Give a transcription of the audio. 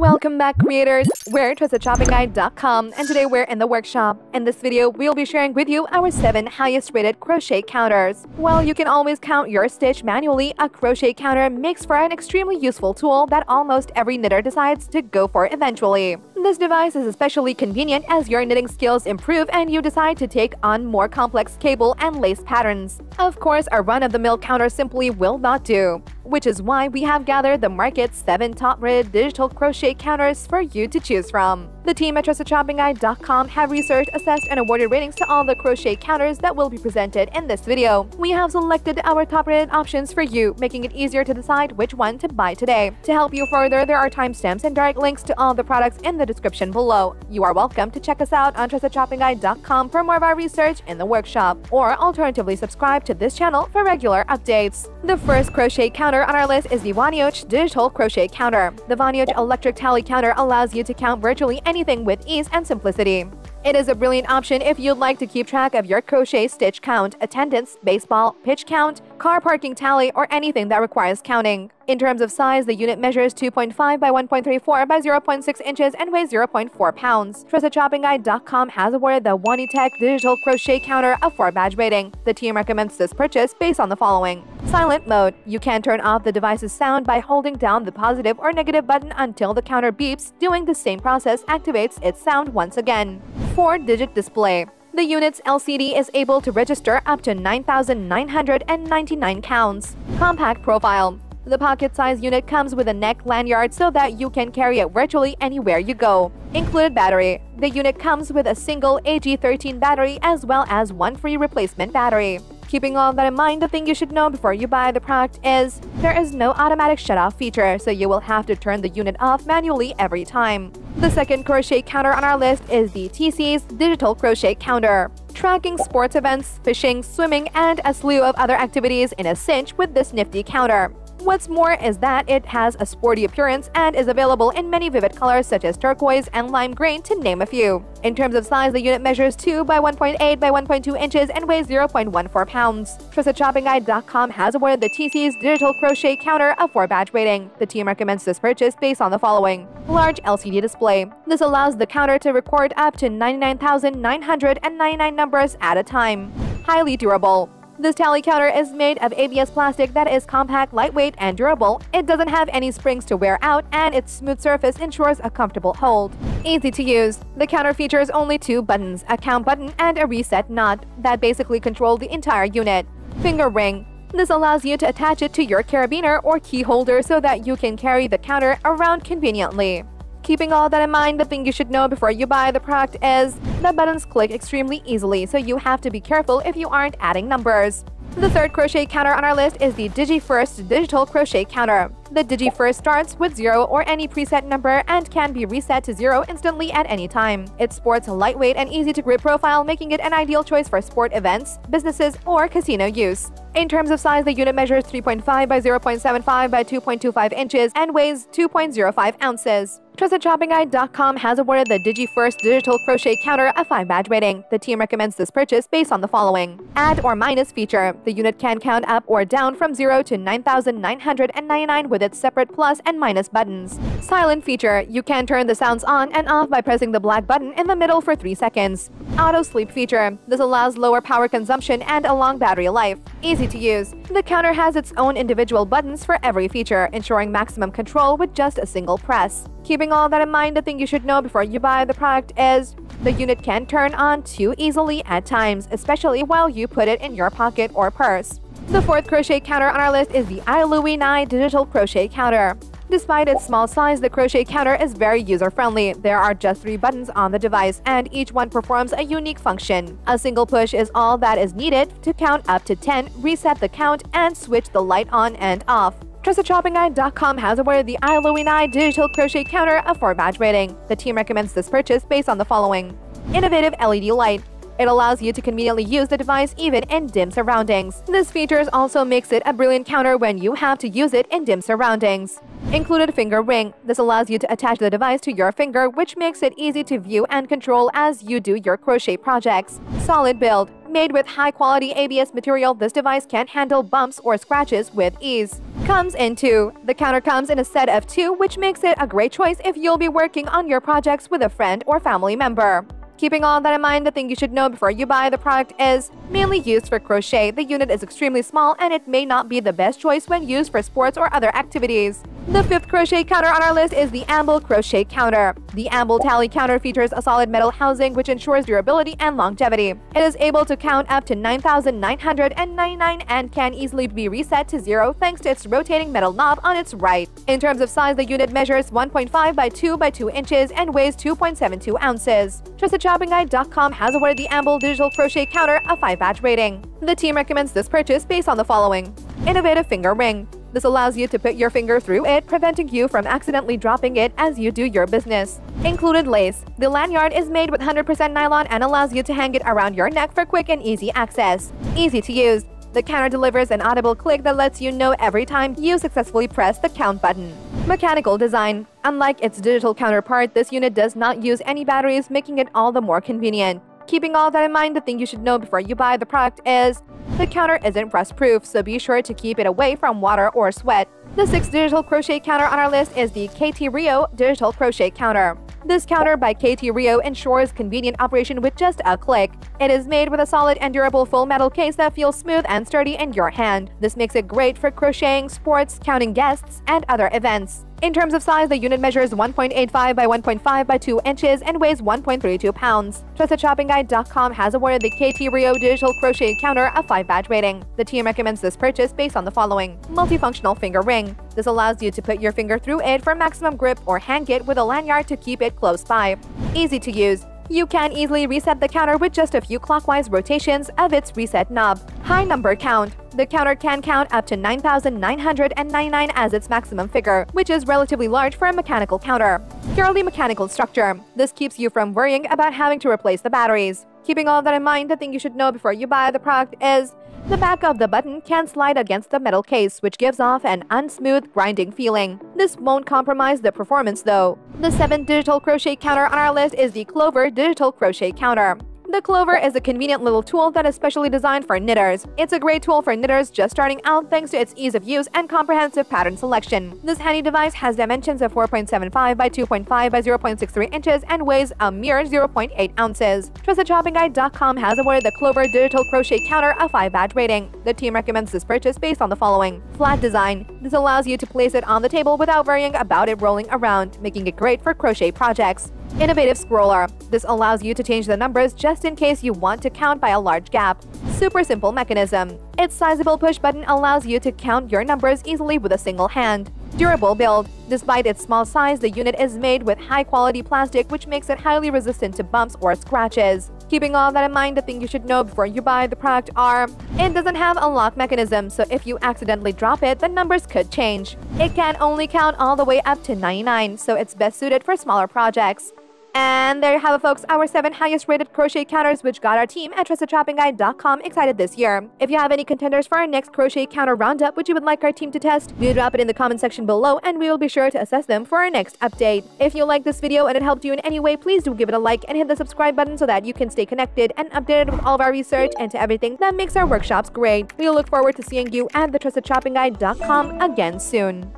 Welcome back, creators! We're TeseassShoppingGuide.com, and today we're in the workshop. In this video, we'll be sharing with you our 7 highest rated crochet counters. While you can always count your stitch manually, a crochet counter makes for an extremely useful tool that almost every knitter decides to go for eventually. This device is especially convenient as your knitting skills improve and you decide to take on more complex cable and lace patterns. Of course, a run-of-the-mill counter simply will not do, which is why we have gathered the market's 7 top-rated digital crochet counters for you to choose from. The team at TeseassShoppingGuide.com have researched, assessed, and awarded ratings to all the crochet counters that will be presented in this video. We have selected our top-rated options for you, making it easier to decide which one to buy today. To help you further, there are timestamps and direct links to all the products in the description below. You are welcome to check us out on TeseassShoppingGuide.com for more of our research in the workshop, or alternatively subscribe to this channel for regular updates. The first crochet counter on our list is the Woniutch Digital Crochet Counter. The Woniutch electric tally counter allows you to count virtually anything with ease and simplicity. It is a brilliant option if you'd like to keep track of your crochet stitch count, attendance, baseball, pitch count, car parking tally, or anything that requires counting. In terms of size, the unit measures 2.5 by 1.34 by 0.6 inches and weighs 0.4 pounds. TeseassShoppingGuide.com has awarded the Woniutch Digital Crochet Counter a 4-badge rating. The team recommends this purchase based on the following. Silent mode. You can turn off the device's sound by holding down the positive or negative button until the counter beeps. Doing the same process activates its sound once again. 4-digit display. The unit's LCD is able to register up to 9,999 counts. Compact profile. The pocket-sized unit comes with a neck lanyard so that you can carry it virtually anywhere you go. Included battery. The unit comes with a single AG13 battery as well as one free replacement battery. Keeping all that in mind, the thing you should know before you buy the product is there is no automatic shut-off feature, so you will have to turn the unit off manually every time. The second crochet counter on our list is the Teseass Digital Crochet Counter. Tracking sports events, fishing, swimming, and a slew of other activities in a cinch with this nifty counter. What's more is that it has a sporty appearance and is available in many vivid colors such as turquoise and lime green, to name a few. In terms of size, the unit measures 2 by 1.8 by 1.2 inches and weighs 0.14 pounds. TeseassShoppingGuide.com has awarded the Teseass Digital Crochet Counter a 4-badge rating. The team recommends this purchase based on the following. Large LCD display. This allows the counter to record up to 99,999 numbers at a time. Highly durable. This tally counter is made of ABS plastic that is compact, lightweight, and durable. It doesn't have any springs to wear out, and its smooth surface ensures a comfortable hold. Easy to use. The counter features only 2 buttons, a count button and a reset knot, that basically control the entire unit. Finger ring. This allows you to attach it to your carabiner or key holder so that you can carry the counter around conveniently. Keeping all that in mind, the thing you should know before you buy the product is the buttons click extremely easily, so you have to be careful if you aren't adding numbers. The third crochet counter on our list is the Digi First Digital Crochet Counter. The Digi First starts with 0 or any preset number and can be reset to 0 instantly at any time. It sports a lightweight and easy-to-grip profile, making it an ideal choice for sport events, businesses, or casino use. In terms of size, the unit measures 3.5 by 0.75 by 2.25 inches and weighs 2.05 ounces. TeseassShoppingGuide.com has awarded the Digi First Digital Crochet Counter a 5-badge rating. The team recommends this purchase based on the following. Add or minus feature. The unit can count up or down from 0 to 9,999 with its separate plus and minus buttons. Silent feature. You can turn the sounds on and off by pressing the black button in the middle for 3 seconds. Auto sleep feature. This allows lower power consumption and a long battery life. Easy to use. The counter has its own individual buttons for every feature, ensuring maximum control with just a single press. Keeping all that in mind, the thing you should know before you buy the product is the unit can turn on too easily at times, especially while you put it in your pocket or purse. The fourth crochet counter on our list is the ILouxNei Digital Crochet Counter. Despite its small size, the crochet counter is very user-friendly. There are just 3 buttons on the device, and each one performs a unique function. A single push is all that is needed to count up to 10, reset the count, and switch the light on and off. TeseassShoppingGuide.com has awarded the ILouxNei Digital Crochet Counter a 4-badge rating. The team recommends this purchase based on the following. Innovative LED light. It allows you to conveniently use the device even in dim surroundings. This feature also makes it a brilliant counter when you have to use it in dim surroundings. Included finger ring. This allows you to attach the device to your finger, which makes it easy to view and control as you do your crochet projects. Solid build. Made with high-quality ABS material, this device can handle bumps or scratches with ease. Comes in 2. The counter comes in a set of 2, which makes it a great choice if you'll be working on your projects with a friend or family member. Keeping all that in mind, the thing you should know before you buy the product is mainly used for crochet. The unit is extremely small and it may not be the best choice when used for sports or other activities. The 5th crochet counter on our list is the Amble crochet counter. The Amble tally counter features a solid metal housing which ensures durability and longevity. It is able to count up to 9,999 and can easily be reset to 0 thanks to its rotating metal knob on its right. In terms of size, the unit measures 1.5 by 2 by 2 inches and weighs 2.72 ounces. TrustedShoppingGuide.com has awarded the Amble digital crochet counter a 5-badge rating. The team recommends this purchase based on the following: innovative finger ring. This allows you to put your finger through it, preventing you from accidentally dropping it as you do your business. Included lace. The lanyard is made with 100% nylon and allows you to hang it around your neck for quick and easy access. Easy to use. The counter delivers an audible click that lets you know every time you successfully press the count button. Mechanical design. Unlike its digital counterpart, this unit does not use any batteries, making it all the more convenient. Keeping all that in mind, the thing you should know before you buy the product is the counter isn't rust-proof, so be sure to keep it away from water or sweat. The 6th digital crochet counter on our list is the KTRIO digital crochet counter. This counter by KTRIO ensures convenient operation with just a click. It is made with a solid and durable full metal case that feels smooth and sturdy in your hand. This makes it great for crocheting, sports, counting guests, and other events. In terms of size, the unit measures 1.85 by 1.5 by 2 inches and weighs 1.32 pounds. TrustedShoppingGuide.com has awarded the KTRIO digital crochet counter a 5-badge rating. The team recommends this purchase based on the following: multifunctional finger ring. This allows you to put your finger through it for maximum grip or hang it with a lanyard to keep it close by. Easy to use. You can easily reset the counter with just a few clockwise rotations of its reset knob. High number count. The counter can count up to 9,999 as its maximum figure, which is relatively large for a mechanical counter. Purely mechanical structure. This keeps you from worrying about having to replace the batteries. Keeping all that in mind, the thing you should know before you buy the product is the back of the button can slide against the metal case, which gives off an unsmooth, grinding feeling. This won't compromise the performance though. The 7th digital crochet counter on our list is the Clover digital crochet counter. The Clover is a convenient little tool that is specially designed for knitters. It's a great tool for knitters just starting out thanks to its ease of use and comprehensive pattern selection. This handy device has dimensions of 4.75 by 2.5 by 0.63 inches and weighs a mere 0.8 ounces. TrustedShoppingGuide.com has awarded the Clover digital crochet counter a 5-badge rating. The team recommends this purchase based on the following: flat design. This allows you to place it on the table without worrying about it rolling around, making it great for crochet projects. Innovative scroller. This allows you to change the numbers just in case you want to count by a large gap. Super simple mechanism. Its sizable push button allows you to count your numbers easily with a single hand. Durable build. Despite its small size, the unit is made with high-quality plastic, which makes it highly resistant to bumps or scratches. Keeping all that in mind, the thing you should know before you buy the product are: it doesn't have a lock mechanism, so if you accidentally drop it, the numbers could change. It can only count all the way up to 99, so it's best suited for smaller projects. And there you have it, folks, our 7 highest rated crochet counters, which got our team at TrustedShoppingGuide.com excited this year. If you have any contenders for our next crochet counter roundup which you would like our team to test, do drop it in the comment section below and we will be sure to assess them for our next update. If you liked this video and it helped you in any way, please do give it a like and hit the subscribe button so that you can stay connected and updated with all of our research into everything that makes our workshops great. We look forward to seeing you at the TrustedShoppingGuide.com again soon.